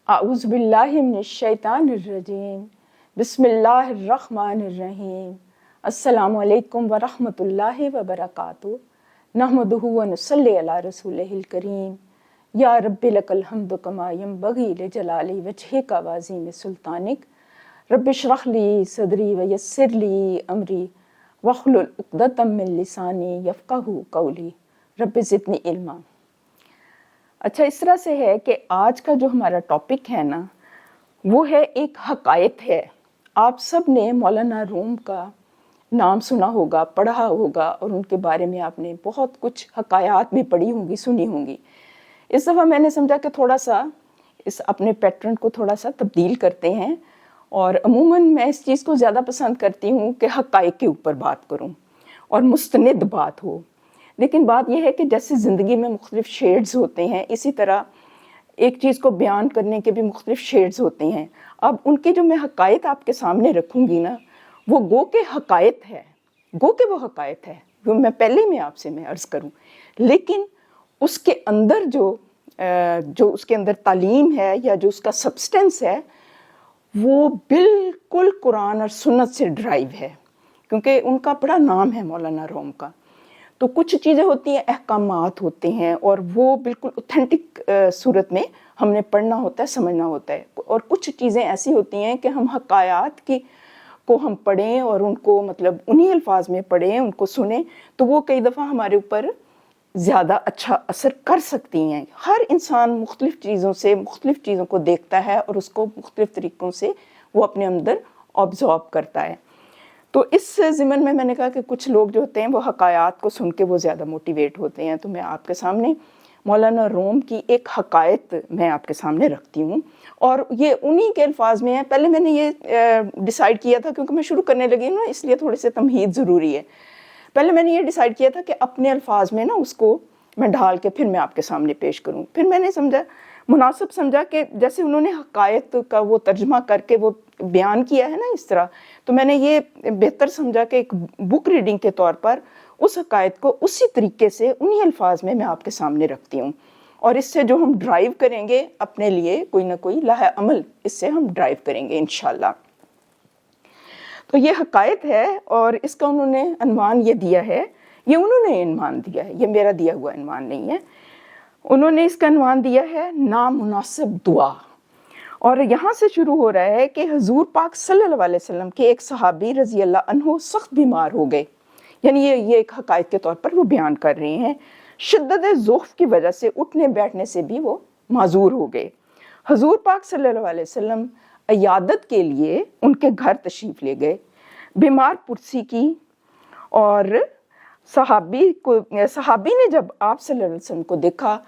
اعوذ باللہ من الشیطان الرجیم بسم اللہ الرحمن الرحیم السلام علیکم ورحمۃ اللہ وبرکاتہ نحمدہ ونصلی علی رسولہ الکریم یا رب لک الحمد کما ینبغی لجلال وجہک وعظیم سلطانک رب اشرح لی صدری ویسر لی امری واحلل عقدۃ من لسانی یفقہوا قولی رب زدنی علما۔ اچھا، اس طرح سے ہے کہ آج کا جو ہمارا ٹاپک ہے نا، وہ ہے ایک حقائق ہے۔ آپ سب نے مولانا روم کا نام سنا ہوگا، پڑھا ہوگا، اور ان کے بارے میں آپ نے بہت کچھ حقائق بھی پڑھی ہوں گی، سنی ہوں گی۔ اس دفعہ میں نے سمجھا کہ تھوڑا سا اس اپنے پیٹرن کو تھوڑا سا تبدیل کرتے ہیں، اور عموماً میں اس چیز کو زیادہ پسند کرتی ہوں کہ حقائق کے اوپر بات کروں اور مستند بات ہو۔ لیکن بات یہ ہے کہ جیسے زندگی میں مختلف شیڈز ہوتے ہیں، اسی طرح ایک چیز کو بیان کرنے کے بھی مختلف شیڈز ہوتے ہیں۔ اب ان کے جو میں حقائق آپ کے سامنے رکھوں گی نا، وہ گو کہ حقائق ہے، گو کہ وہ حقائق ہے، وہ میں پہلے میں آپ سے میں عرض کروں، لیکن اس کے اندر جو اس کے اندر تعلیم ہے یا جو اس کا سبسٹنس ہے، وہ بالکل قرآن اور سنت سے ڈرائیو ہے، کیونکہ ان کا بڑا نام ہے مولانا روم کا۔ تو کچھ چیزیں ہوتی ہیں، احکامات ہوتے ہیں، اور وہ بالکل اوتھینٹک صورت میں ہم نے پڑھنا ہوتا ہے، سمجھنا ہوتا ہے، اور کچھ چیزیں ایسی ہوتی ہیں کہ ہم حقائق کو ہم پڑھیں اور ان کو مطلب انہی الفاظ میں پڑھیں، ان کو سنیں، تو وہ کئی دفعہ ہمارے اوپر زیادہ اچھا اثر کر سکتی ہیں۔ ہر انسان مختلف چیزوں سے مختلف چیزوں کو دیکھتا ہے اور اس کو مختلف طریقوں سے وہ اپنے اندر آبزرو کرتا ہے۔ تو اس ضمن میں نے کہا کہ کچھ لوگ جو ہوتے ہیں وہ حقائق کو سن کے وہ زیادہ موٹیویٹ ہوتے ہیں، تو میں آپ کے سامنے مولانا روم کی ایک حقائق میں آپ کے سامنے رکھتی ہوں، اور یہ انہی کے الفاظ میں ہے۔ پہلے میں نے یہ ڈیسائیڈ کیا تھا، کیونکہ میں شروع کرنے لگی ہوں نا، اس لیے تھوڑے سے تمہید ضروری ہے۔ پہلے میں نے یہ ڈیسائیڈ کیا تھا کہ اپنے الفاظ میں نا اس کو میں ڈھال کے پھر میں آپ کے سامنے پیش کروں۔ پھر میں نے مناسب سمجھا کہ جیسے انہوں نے حقائق کا وہ ترجمہ کر کے وہ بیان کیا ہے نا اس طرح، تو میں نے یہ بہتر سمجھا کہ ایک بک ریڈنگ کے طور پر اس حقائق کو اسی طریقے سے انہی الفاظ میں آپ کے سامنے رکھتی ہوں، اور اس سے جو ہم ڈرائیو کریں گے اپنے لیے کوئی نہ کوئی لاہ عمل اس سے ہم ڈرائیو کریں گے انشاءاللہ۔ تو یہ حقائق ہے، اور اس کا انہوں نے عنوان یہ دیا ہے، یہ انہوں نے عنوان دیا ہے، یہ میرا دیا ہوا عنوان نہیں ہے، انہوں نے اس کا عنوان دیا ہے نامناسب دعا۔ اور یہاں سے شروع ہو رہا ہے کہ حضور پاک صلی اللہ علیہ وسلم کے ایک صحابی رضی اللہ عنہ سخت بیمار ہو گئے، یعنی یہ ایک حقائق کے طور پر وہ بیان کر رہے ہیں۔ شدت ضعف کی وجہ سے اٹھنے بیٹھنے سے بھی وہ معذور ہو گئے۔ حضور پاک صلی اللہ علیہ وسلم عیادت کے لیے ان کے گھر تشریف لے گئے، بیمار پرسی کی، اور صحابی نے جب آپ صلی اللہ علیہ وسلم کو دیکھا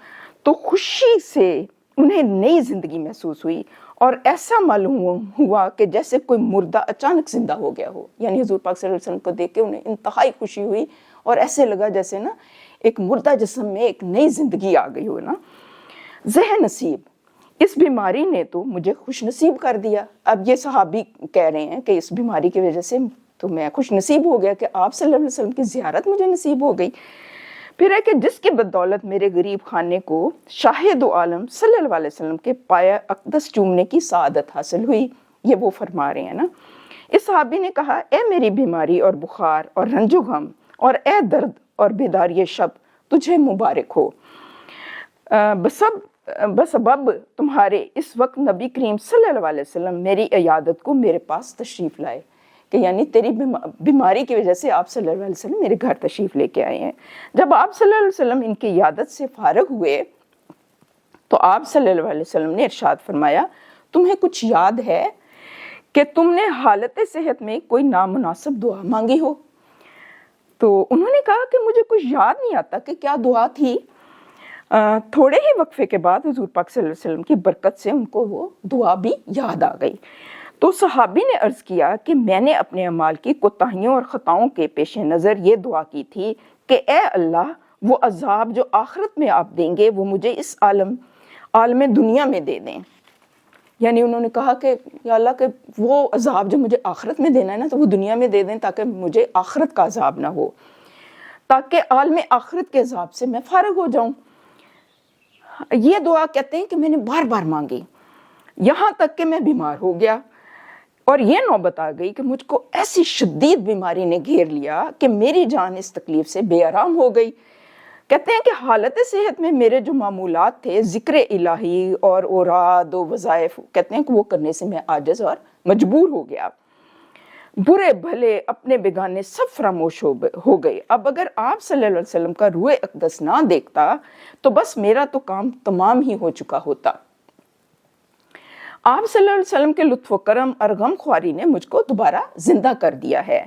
تو خوشی سے انہیں نئی زندگی محسوس ہوئی، اور ایسا معلوم ہوا کہ جیسے کوئی مردہ اچانک زندہ ہو گیا ہو، یعنی حضور پاک صلی اللہ علیہ وسلم کو دیکھ کے انہیں انتہائی خوشی ہوئی، اور ایسے لگا جیسے نا ایک مردہ جسم میں ایک نئی زندگی آ گئی ہو نا۔ ذہ نصیب، اس بیماری نے تو مجھے خوش نصیب کر دیا۔ اب یہ صحابی کہہ رہے ہیں کہ اس بیماری کی وجہ سے تو میں خوش نصیب ہو گیا کہ آپ صلی اللہ علیہ وسلم کی زیارت مجھے نصیب ہو گئی۔ پھر ہے کہ جس کی بدولت میرے غریب خانے کو شاہ دو عالم صلی اللہ علیہ وسلم کے پایا اقدس چومنے کی سعادت حاصل ہوئی۔ یہ وہ فرما رہے ہیں نا۔ اس صحابی نے کہا، اے میری بیماری اور بخار اور رنج و غم، اور اے درد اور بیداری شب، تجھے مبارک ہو، بسبب تمہارے اس وقت نبی کریم صلی اللہ علیہ وسلم میری عیادت کو میرے پاس تشریف لائے، کہ یعنی تیری بیماری کی وجہ سے آپ صلی اللہ علیہ وسلم میرے گھر تشریف لے کے آئے ہیں۔ جب آپ صلی اللہ علیہ وسلم ان کی عیادت سے فارغ ہوئے تو آپ صلی اللہ علیہ وسلم نے ارشاد فرمایا، تمہیں کچھ یاد ہے کہ تم نے حالت صحت میں کوئی نامناسب دعا مانگی ہو؟ تو انہوں نے کہا کہ مجھے کچھ یاد نہیں آتا کہ کیا دعا تھی۔ تھوڑے ہی وقفے کے بعد حضور پاک صلی اللہ علیہ وسلم کی برکت سے ان کو وہ دعا بھی یاد آ گئی۔ تو صحابی نے عرض کیا کہ میں نے اپنے اعمال کی کوتاہیوں اور خطاؤں کے پیش نظر یہ دعا کی تھی کہ اے اللہ، وہ عذاب جو آخرت میں آپ دیں گے وہ مجھے اس عالم دنیا میں دے دیں۔ یعنی انہوں نے کہا کہ یا اللہ، کہ وہ عذاب جو مجھے آخرت میں دینا ہے نا، تو وہ دنیا میں دے دیں تاکہ مجھے آخرت کا عذاب نہ ہو، تاکہ عالم آخرت کے عذاب سے میں فارغ ہو جاؤں۔ یہ دعا کہتے ہیں کہ میں نے بار بار مانگی۔ یہاں تک کہ میں بیمار ہو گیا اور یہ نوبت آ گئی کہ مجھ کو ایسی شدید بیماری نے گھیر لیا کہ میری جان اس تکلیف سے بے آرام ہو گئی۔ کہتے ہیں کہ حالت صحت میں میرے جو معمولات تھے، ذکر الہی اور اوراد و وظائف، کہتے ہیں کہ وہ کرنے سے میں عاجز اور مجبور ہو گیا۔ برے بھلے اپنے بیگانے سب فراموش ہو گئے۔ اب اگر آپ صلی اللہ علیہ وسلم کا روح اقدس نہ دیکھتا تو بس میرا تو کام تمام ہی ہو چکا ہوتا۔ آپ صلی اللہ علیہ وسلم کے لطف و کرم اور غم خواری نے مجھ کو دوبارہ زندہ کر دیا ہے۔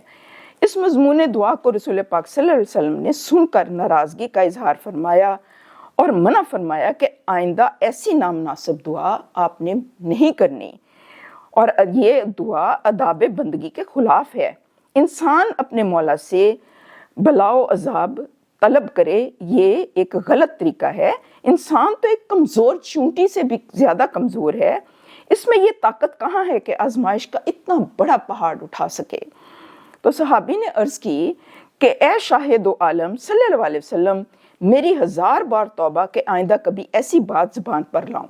اس مضمون دعا کو رسول پاک صلی اللہ علیہ وسلم نے سن کر ناراضگی کا اظہار فرمایا اور منع فرمایا کہ آئندہ ایسی نامناسب دعا آپ نے نہیں کرنی، اور یہ دعا آداب بندگی کے خلاف ہے۔ انسان اپنے مولا سے بلا و عذاب طلب کرے، یہ ایک غلط طریقہ ہے۔ انسان تو ایک کمزور چونٹی سے بھی زیادہ کمزور ہے، اس میں یہ طاقت کہاں ہے کہ آزمائش کا اتنا بڑا پہاڑ اٹھا سکے۔ تو صحابی نے عرض کی کہ اے شاہد و عالم صلی اللہ علیہ وسلم، میری 1000 بار توبہ کہ آئندہ کبھی ایسی بات زبان پر لاؤں۔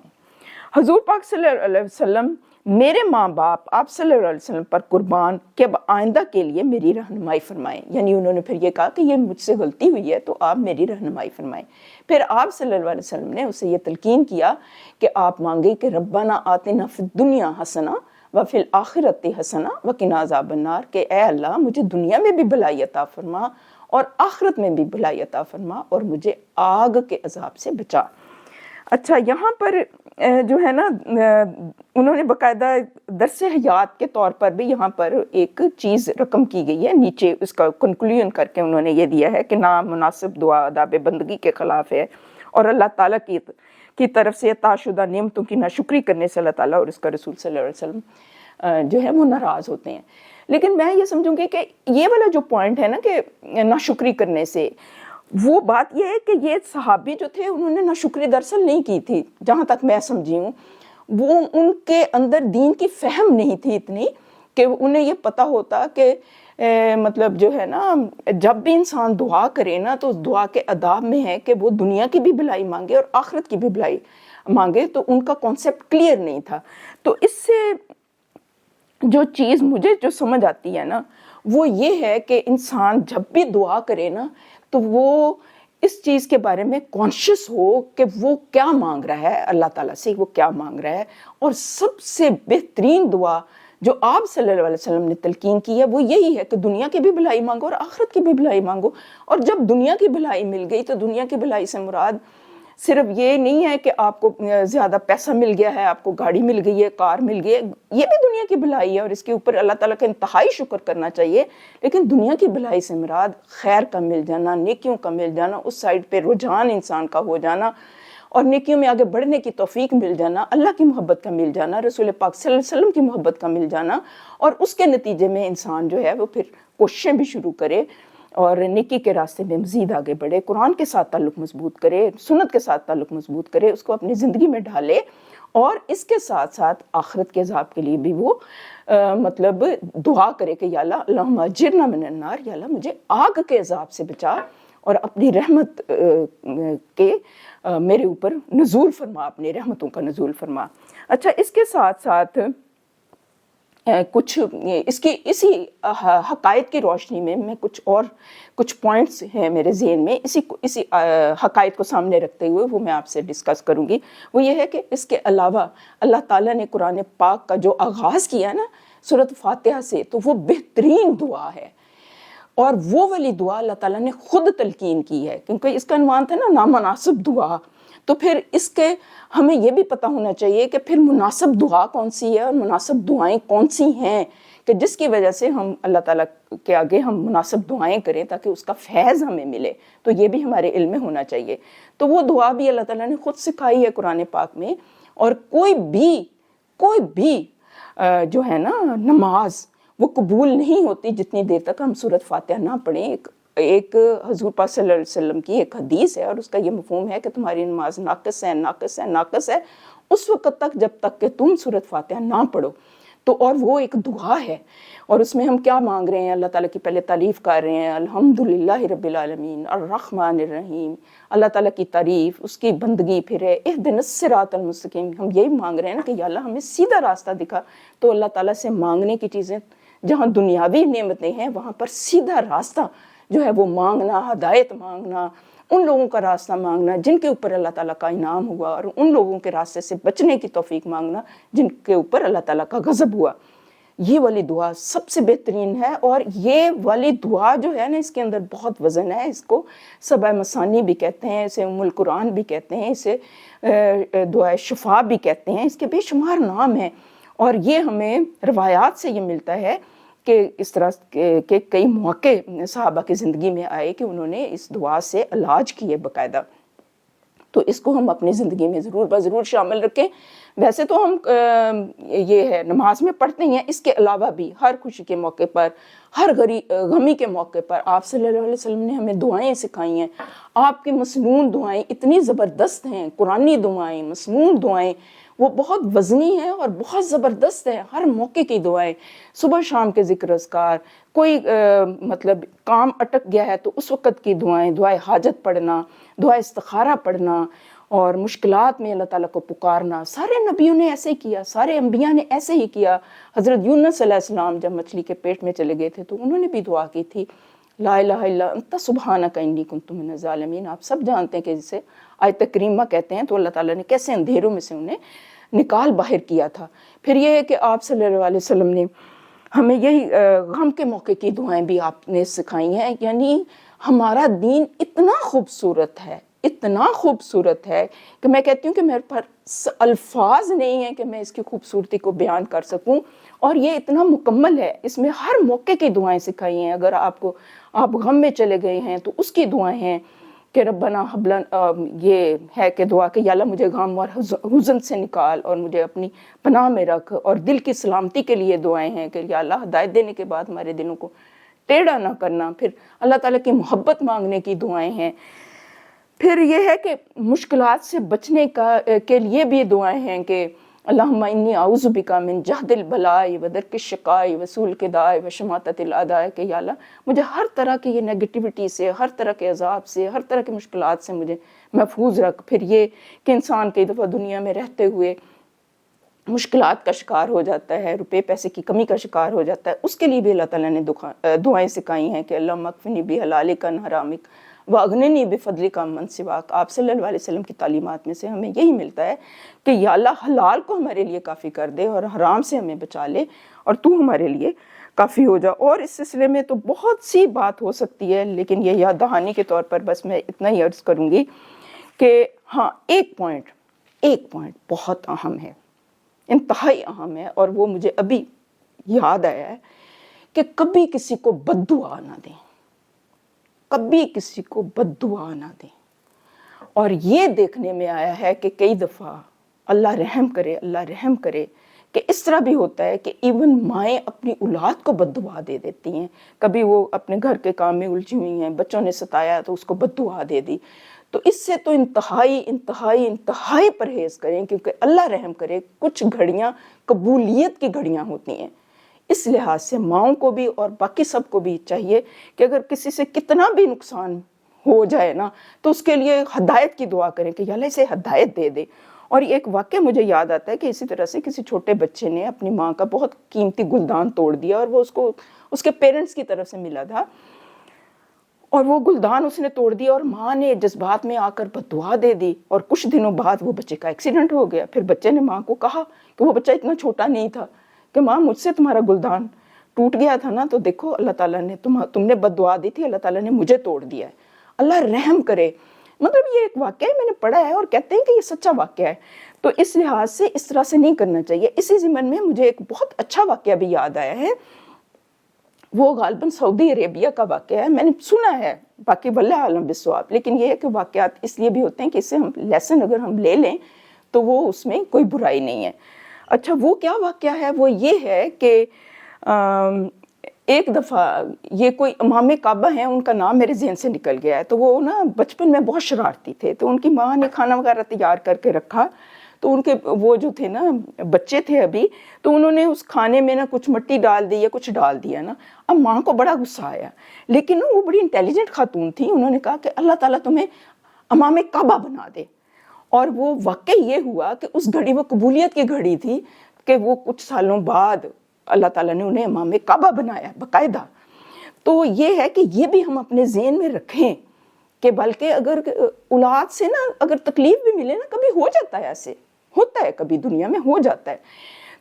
حضور پاک صلی اللہ علیہ وسلم، میرے ماں باپ آپ صلی اللہ علیہ وسلم پر قربان کہ اب آئندہ کے لیے میری رہنمائی فرمائیں۔ یعنی انہوں نے پھر یہ کہا کہ یہ مجھ سے غلطی ہوئی ہے تو آپ میری رہنمائی فرمائیں۔ پھر آپ صلی اللہ علیہ وسلم نے اسے یہ تلقین کیا کہ آپ مانگیں کہ ربنا آتنا فی الدنیا حسنہ وفی الآخرۃ حسنہ وقنا عذاب النار، کہ اے اللہ مجھے دنیا میں بھی بھلائی عطا فرما اور آخرت میں بھی بھلائی عطا فرما اور مجھے آگ کے عذاب سے بچا۔ اچھا، یہاں پر جو ہے نا انہوں نے باقاعدہ درس حیات کے طور پر بھی یہاں پر ایک چیز رقم کی گئی ہے، نیچے اس کا کنکلوژن کر کے انہوں نے یہ دیا ہے کہ نامناسب دعا آداب بندگی کے خلاف ہے اور اللہ تعالیٰ کی طرف سے عطا شدہ نعمتوں کی ناشکری کرنے سے اللہ تعالیٰ اور اس کا رسول صلی اللہ علیہ وسلم جو ہے وہ ناراض ہوتے ہیں۔ لیکن میں یہ سمجھوں گی کہ یہ والا جو پوائنٹ ہے نا کہ ناشکری کرنے سے، وہ بات یہ ہے کہ یہ صحابی جو تھے انہوں نے ناشکری دراصل نہیں کی تھی، جہاں تک میں سمجھی ہوں۔ وہ ان کے اندر دین کی فہم نہیں تھی اتنی کہ انہیں یہ پتہ ہوتا کہ مطلب جو ہے نا جب بھی انسان دعا کرے نا تو اس دعا کے آداب میں ہے کہ وہ دنیا کی بھی بھلائی مانگے اور آخرت کی بھی بھلائی مانگے، تو ان کا کانسیپٹ کلیئر نہیں تھا۔ تو اس سے جو چیز مجھے جو سمجھ آتی ہے نا وہ یہ ہے کہ انسان جب بھی دعا کرے نا تو وہ اس چیز کے بارے میں کانشیس ہو کہ وہ کیا مانگ رہا ہے، اللہ تعالیٰ سے وہ کیا مانگ رہا ہے۔ اور سب سے بہترین دعا جو آپ صلی اللہ علیہ وسلم نے تلقین کی ہے وہ یہی ہے کہ دنیا کی بھی بھلائی مانگو اور آخرت کی بھی بھلائی مانگو۔ اور جب دنیا کی بھلائی مل گئی تو دنیا کی بھلائی سے مراد صرف یہ نہیں ہے کہ آپ کو زیادہ پیسہ مل گیا ہے، آپ کو گاڑی مل گئی ہے، کار مل گئی ہے، یہ بھی دنیا کی بھلائی ہے اور اس کے اوپر اللہ تعالیٰ کا انتہائی شکر کرنا چاہیے۔ لیکن دنیا کی بھلائی سے مراد خیر کا مل جانا، نیکیوں کا مل جانا، اس سائڈ پہ رجحان انسان کا ہو جانا اور نیکیوں میں آگے بڑھنے کی توفیق مل جانا، اللہ کی محبت کا مل جانا، رسول پاک صلی اللہ علیہ وسلم کی محبت کا مل جانا، اور اس کے نتیجے میں انسان جو ہے وہ پھر کوششیں بھی شروع کرے اور نیکی کے راستے میں مزید آگے بڑھے، قرآن کے ساتھ تعلق مضبوط کرے، سنت کے ساتھ تعلق مضبوط کرے، اس کو اپنی زندگی میں ڈھالے، اور اس کے ساتھ ساتھ آخرت کے عذاب کے لیے بھی وہ مطلب دعا کرے کہ یا اللہ اللہم اجرنا من النار، یا اللہ مجھے آگ کے عذاب سے بچا اور اپنی رحمت کے میرے اوپر نزول فرما، اپنی رحمتوں کا نزول فرما۔ اچھا، اس کے ساتھ ساتھ کچھ اسی حقائق کی روشنی میں کچھ پوائنٹس ہیں میرے ذہن میں، اسی حقائق کو سامنے رکھتے ہوئے وہ میں آپ سے ڈسکس کروں گی۔ وہ یہ ہے کہ اس کے علاوہ اللہ تعالیٰ نے قرآن پاک کا جو آغاز کیا نا سورۃ فاتحہ سے، تو وہ بہترین دعا ہے، اور وہ والی دعا اللہ تعالیٰ نے خود تلقین کی ہے، کیونکہ اس کا عنوان تھا نا نامناسب دعا۔ تو پھر اس کے ہمیں یہ بھی پتہ ہونا چاہیے کہ پھر مناسب دعا کون سی ہے اور مناسب دعائیں کون سی ہیں کہ جس کی وجہ سے ہم اللہ تعالیٰ کے آگے ہم مناسب دعائیں کریں تاکہ اس کا فیض ہمیں ملے۔ تو یہ بھی ہمارے علم میں ہونا چاہیے۔ تو وہ دعا بھی اللہ تعالیٰ نے خود سکھائی ہے قرآن پاک میں، اور کوئی بھی جو ہے نا نماز وہ قبول نہیں ہوتی جتنی دیر تک ہم سورۃ فاتحہ نہ پڑھیں۔ ایک حضور پاک صلی اللہ علیہ وسلم کی ایک حدیث ہے اور اس کا یہ مفہوم ہے کہ تمہاری نماز ناقص ہے اس وقت تک جب تک کہ تم سورۃ فاتحہ نہ پڑھو۔ تو اور وہ ایک دعا ہے، اور اس میں ہم کیا مانگ رہے ہیں؟ اللہ تعالیٰ کی پہلے تعریف کر رہے ہیں، الحمدللہ رب العالمین الرحمن الرحیم، اللہ تعالیٰ کی تعریف، اس کی بندگی، پھر ہے اہدنا الصراط المستقیم، ہم یہی مانگ رہے ہیں نا کہ یا اللہ ہمیں سیدھا راستہ دکھا۔ تو اللہ تعالیٰ سے مانگنے کی چیزیں، جہاں دنیاوی نعمتیں ہیں وہاں پر سیدھا راستہ جو ہے وہ مانگنا، ہدایت مانگنا، ان لوگوں کا راستہ مانگنا جن کے اوپر اللہ تعالیٰ کا انعام ہوا، اور ان لوگوں کے راستے سے بچنے کی توفیق مانگنا جن کے اوپر اللہ تعالیٰ کا غضب ہوا۔ یہ والی دعا سب سے بہترین ہے، اور یہ والی دعا جو ہے نا اس کے اندر بہت وزن ہے، اس کو سبع مثانی بھی کہتے ہیں، اسے ام القرآن بھی کہتے ہیں، اسے دعائے شفا بھی کہتے ہیں، اس کے بے شمار نام ہیں، اور یہ ہمیں روایات سے یہ ملتا ہے کہ اس طرح کے کئی موقع صحابہ کی زندگی میں آئے کہ انہوں نے اس دعا سے علاج کیے باقاعدہ۔ تو اس کو ہم اپنی زندگی میں ضرور بضرور شامل رکھیں۔ ویسے تو ہم یہ ہے نماز میں پڑھتے ہیں، اس کے علاوہ بھی ہر خوشی کے موقع پر، ہر غمی کے موقع پر آپ صلی اللہ علیہ وسلم نے ہمیں دعائیں سکھائی ہیں۔ آپ کی مسنون دعائیں اتنی زبردست ہیں، قرآنی دعائیں، مسنون دعائیں، وہ بہت وزنی ہیں اور بہت زبردست ہے۔ ہر موقع کی دعائیں، صبح شام کے ذکر اذکار، کوئی مطلب کام اٹک گیا ہے تو اس وقت کی دعائیں، دعائے حاجت پڑھنا، دعائے استخارہ پڑھنا، اور مشکلات میں اللہ تعالیٰ کو پکارنا، سارے نبیوں نے ایسے ہی کیا، سارے انبیاء نے ایسے ہی کیا۔ حضرت یونس علیہ السلام جب مچھلی کے پیٹ میں چلے گئے تھے تو انہوں نے بھی دعا کی تھی، لا الہ الا انت سبحانک انی کنت من الظالمین۔ آپ سب جانتے ہیں کہ جسے آیت کریمہ کہتے ہیں، تو اللہ تعالیٰ نے کیسے اندھیروں میں سے انہیں نکال باہر کیا تھا۔ پھر یہ ہے کہ آپ صلی اللہ علیہ وسلم نے ہمیں یہی غم کے موقع کی دعائیں بھی آپ نے سکھائی ہیں۔ یعنی ہمارا دین اتنا خوبصورت ہے، اتنا خوبصورت ہے کہ میں کہتی ہوں کہ میرے پاس الفاظ نہیں ہیں کہ میں اس کی خوبصورتی کو بیان کر سکوں، اور یہ اتنا مکمل ہے، اس میں ہر موقع کی دعائیں سکھائی ہیں۔ اگر آپ غم میں چلے گئے ہیں تو اس کی دعائیں ہیں کہ ربنا حب لنا، یہ ہے کہ دعا کہ یا اللہ مجھے غم اور حزن سے نکال اور مجھے اپنی پناہ میں رکھ، اور دل کی سلامتی کے لیے دعائیں ہیں کہ یا اللہ ہدایت دینے کے بعد ہمارے دلوں کو ٹیڑھا نہ کرنا۔ پھر اللہ تعالیٰ کی محبت مانگنے کی دعائیں ہیں۔ پھر یہ ہے کہ مشکلات سے بچنے کے لیے بھی دعائیں ہیں کہ اللہم انی اعوذ بک من جہد البلاء و درک الشقاء و سوء القضاء و شماتۃ الاعداء، کہ یا اللہ مجھے ہر طرح کی یہ نیگیٹیوٹی سے، ہر طرح کے عذاب سے، ہر طرح کی مشکلات سے مجھے محفوظ رکھ۔ پھر یہ کہ انسان کئی دفعہ دنیا میں رہتے ہوئے مشکلات کا شکار ہو جاتا ہے، روپے پیسے کی کمی کا شکار ہو جاتا ہے، اس کے لیے بھی اللہ تعالیٰ نے دعائیں سکھائی ہیں کہ اللہم اکفنی بحلالک عن حرامک واغننی بفضلک عمن سواک۔ آپ صلی اللہ علیہ وسلم کی تعلیمات میں سے ہمیں یہی ملتا ہے کہ یا اللہ حلال کو ہمارے لیے کافی کر دے اور حرام سے ہمیں بچا لے، اور تو ہمارے لیے کافی ہو جا۔ اور اس سلسلے میں تو بہت سی بات ہو سکتی ہے، لیکن یہ یاد دہانی کے طور پر بس میں اتنا ہی عرض کروں گی کہ ہاں ایک پوائنٹ بہت اہم ہے، انتہائی اہم ہے، اور وہ مجھے ابھی یاد آیا ہے کہ کبھی کسی کو بد دعا نہ دیں، کبھی کسی کو بد دعا نہ دیں۔ اور یہ دیکھنے میں آیا ہے کہ کئی دفعہ اللہ رحم کرے کہ اس طرح بھی ہوتا ہے کہ ایون مائیں اپنی اولاد کو بد دعا دے دیتی ہیں۔ کبھی وہ اپنے گھر کے کام میں الجھی ہوئی ہیں، بچوں نے ستایا تو اس کو بد دعا دے دی۔ تو اس سے تو انتہائی پرہیز کریں، کیونکہ اللہ رحم کرے کچھ گھڑیاں قبولیت کی گھڑیاں ہوتی ہیں۔ اس لحاظ سے ماؤں کو بھی اور باقی سب کو بھی چاہیے کہ اگر کسی سے کتنا بھی نقصان ہو جائے نا تو اس کے لیے ہدایت کی دعا کریں کہ یا اللہ اسے ہدایت دے دے۔ اور ایک واقعہ مجھے یاد آتا ہے کہ اسی طرح سے کسی چھوٹے بچے نے اپنی ماں کا بہت قیمتی گلدان توڑ دیا، اور وہ اس کے پیرنٹس کی طرف سے ملا تھا، اور وہ گلدان اس نے توڑ دیا، اور ماں نے جذبات میں آ کر بد دعا دے دی، اور کچھ دنوں بعد وہ بچے کا ایکسیڈنٹ ہو گیا۔ پھر بچے نے ماں کو کہا کہ وہ بچہ اتنا چھوٹا نہیں تھا کہ ماں مجھ سے تمہارا گلدان ٹوٹ گیا تھا نا، تو دیکھو اللہ تعالیٰ نے تم نے بد دعا دی تھی، اللہ تعالیٰ نے مجھے توڑ دیا ہے، اللہ رحم کرے۔ مطلب یہ ایک واقعہ ہے، میں نے پڑھا ہے اور کہتے ہیں کہ یہ سچا واقعہ ہے۔ تو اس لحاظ سے اس طرح سے نہیں کرنا چاہیے۔ اسی ضمن میں مجھے ایک بہت اچھا واقعہ بھی یاد آیا ہے، وہ غالباً سعودی عربیہ کا واقعہ ہے، میں نے سنا ہے، باقی واللہ عالم بالصواب، لیکن یہ ہے کہ واقعات اس لیے بھی ہوتے ہیں کہ اس سے ہم لیسن اگر ہم لے لیں تو وہ اس میں کوئی برائی نہیں ہے۔ اچھا وہ کیا واقعہ ہے؟ وہ یہ ہے کہ ایک دفعہ یہ کوئی امام کعبہ ہیں، ان کا نام میرے ذہن سے نکل گیا ہے، تو وہ نا بچپن میں بہت شرارتی تھے، تو ان کی ماں نے کھانا وغیرہ تیار کر کے رکھا، تو ان کے وہ جو تھے نا بچے تھے ابھی، تو انہوں نے اس کھانے میں نا کچھ مٹی ڈال دی یا کچھ ڈال دیا نا. اب ماں کو بڑا غصہ آیا، لیکن وہ بڑی انٹیلیجنٹ خاتون تھی، انہوں نے کہا کہ اللہ تعالیٰ تمہیں امام کعبہ بنا دے. اور وہ واقعی یہ ہوا کہ اس گھڑی وہ قبولیت کی گھڑی تھی کہ وہ کچھ سالوں بعد اللہ تعالیٰ نے انہیں امام کعبہ بنایا باقاعدہ. تو یہ ہے کہ یہ بھی ہم اپنے ذہن میں رکھیں کہ بلکہ اگر اولاد سے نا اگر تکلیف بھی ملے نا، کبھی ہو جاتا ہے، ایسے ہوتا ہے، کبھی دنیا میں ہو جاتا ہے.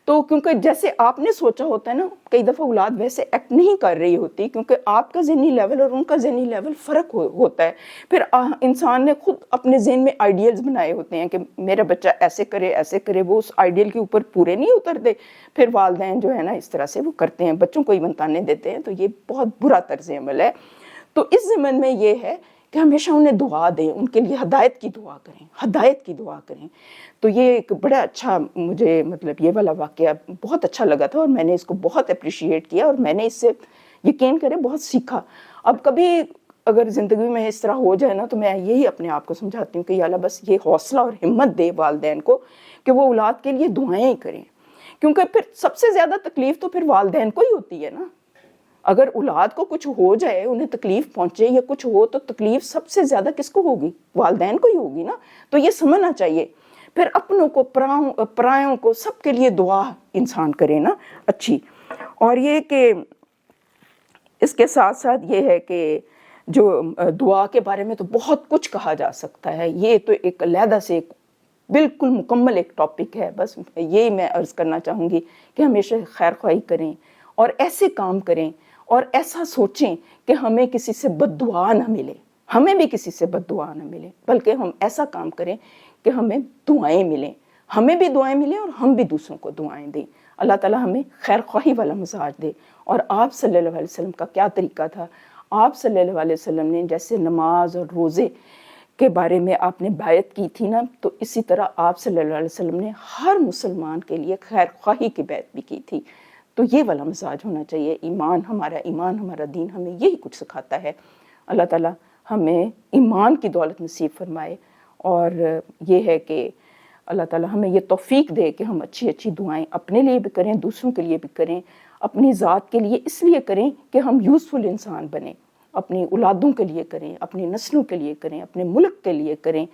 تو کیونکہ جیسے آپ نے سوچا ہوتا ہے نا، کئی دفعہ اولاد ویسے ایکٹ نہیں کر رہی ہوتی، کیونکہ آپ کا ذہنی لیول اور ان کا ذہنی لیول فرق ہوتا ہے. پھر انسان نے خود اپنے ذہن میں آئیڈیلز بنائے ہوتے ہیں کہ میرا بچہ ایسے کرے ایسے کرے، وہ اس آئیڈیل کے اوپر پورے نہیں اترتے. پھر والدین جو ہے نا اس طرح سے وہ کرتے ہیں، بچوں کو ایون تانے دیتے ہیں. تو یہ بہت برا طرز عمل ہے. تو اس ضمن میں یہ ہے کہ ہمیشہ انہیں دعا دیں، ان کے لیے ہدایت کی دعا کریں، ہدایت کی دعا کریں. تو یہ ایک بڑا اچھا مجھے مطلب یہ والا واقعہ بہت اچھا لگا تھا، اور میں نے اس کو بہت اپریشیٹ کیا، اور میں نے اس سے یقین کرے بہت سیکھا. اب کبھی اگر زندگی میں اس طرح ہو جائے نا، تو میں یہی اپنے آپ کو سمجھاتی ہوں کہ یا اللہ بس یہ حوصلہ اور ہمت دے والدین کو کہ وہ اولاد کے لیے دعائیں ہی کریں. کیونکہ پھر سب سے زیادہ تکلیف تو پھر والدین کو ہی ہوتی ہے نا. اگر اولاد کو کچھ ہو جائے، انہیں تکلیف پہنچے یا کچھ ہو، تو تکلیف سب سے زیادہ کس کو ہوگی؟ والدین کو ہی ہوگی نا. تو یہ سمجھنا چاہیے. پھر اپنوں کو، پرایوں کو، سب کے لیے دعا انسان کرے نا اچھی. اور یہ کہ اس کے ساتھ ساتھ یہ ہے کہ جو دعا کے بارے میں تو بہت کچھ کہا جا سکتا ہے. یہ تو ایک علیحدہ سے ایک بالکل مکمل ایک ٹاپک ہے. بس یہی میں عرض کرنا چاہوں گی کہ ہمیشہ خیر خواہی کریں اور ایسے کام کریں اور ایسا سوچیں کہ ہمیں کسی سے بد دعا نہ ملے، ہمیں بھی کسی سے بد دعا نہ ملے، بلکہ ہم ایسا کام کریں کہ ہمیں دعائیں ملیں، ہمیں بھی دعائیں ملیں اور ہم بھی دوسروں کو دعائیں دیں. اللہ تعالیٰ ہمیں خیر خواہی والا مزاج دے. اور آپ صلی اللہ علیہ وسلم کا کیا طریقہ تھا؟ آپ صلی اللہ علیہ وسلم نے جیسے نماز اور روزے کے بارے میں آپ نے بیعت کی تھی نا، تو اسی طرح آپ صلی اللہ علیہ وسلم نے ہر مسلمان کے لیے خیر خواہی کی بیعت بھی کی تھی. تو یہ والا مزاج ہونا چاہیے. ایمان ہمارا دین ہمیں یہی کچھ سکھاتا ہے. اللہ تعالیٰ ہمیں ایمان کی دولت نصیب فرمائے. اور یہ ہے کہ اللہ تعالیٰ ہمیں یہ توفیق دے کہ ہم اچھی اچھی دعائیں اپنے لیے بھی کریں، دوسروں کے لیے بھی کریں، اپنی ذات کے لیے اس لیے کریں کہ ہم یوزفل انسان بنیں، اپنی اولادوں کے لیے کریں، اپنی نسلوں کے لیے کریں، اپنے ملک کے لیے کریں.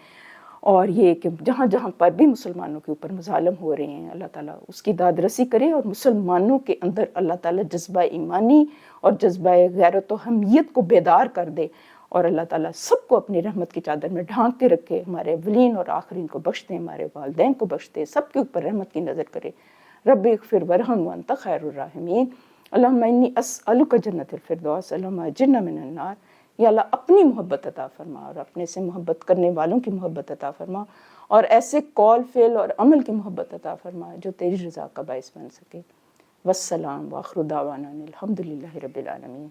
اور یہ کہ جہاں جہاں پر بھی مسلمانوں کے اوپر مظالم ہو رہے ہیں، اللہ تعالیٰ اس کی داد رسی کرے، اور مسلمانوں کے اندر اللہ تعالیٰ جذبہ ایمانی اور جذبہ غیرت و حمیت کو بیدار کر دے، اور اللہ تعالیٰ سب کو اپنی رحمت کی چادر میں ڈھانک کے رکھے. ہمارے اولین اور آخرین کو بخش دے، ہمارے والدین کو بخش دے، سب کے اوپر رحمت کی نظر کرے. رب اغفر ورحم وانت خیر الراحمین. اللہم انی اسألک جنت الفردوس، اللہم اجرنا من النار. یا اللہ اپنی محبت عطا فرما، اور اپنے سے محبت کرنے والوں کی محبت عطا فرما، اور ایسے قول فعل اور عمل کی محبت عطا فرما جو تیری رضا کا باعث بن سکے. والسلام وآخر دعوانا الحمدللہ رب العالمین.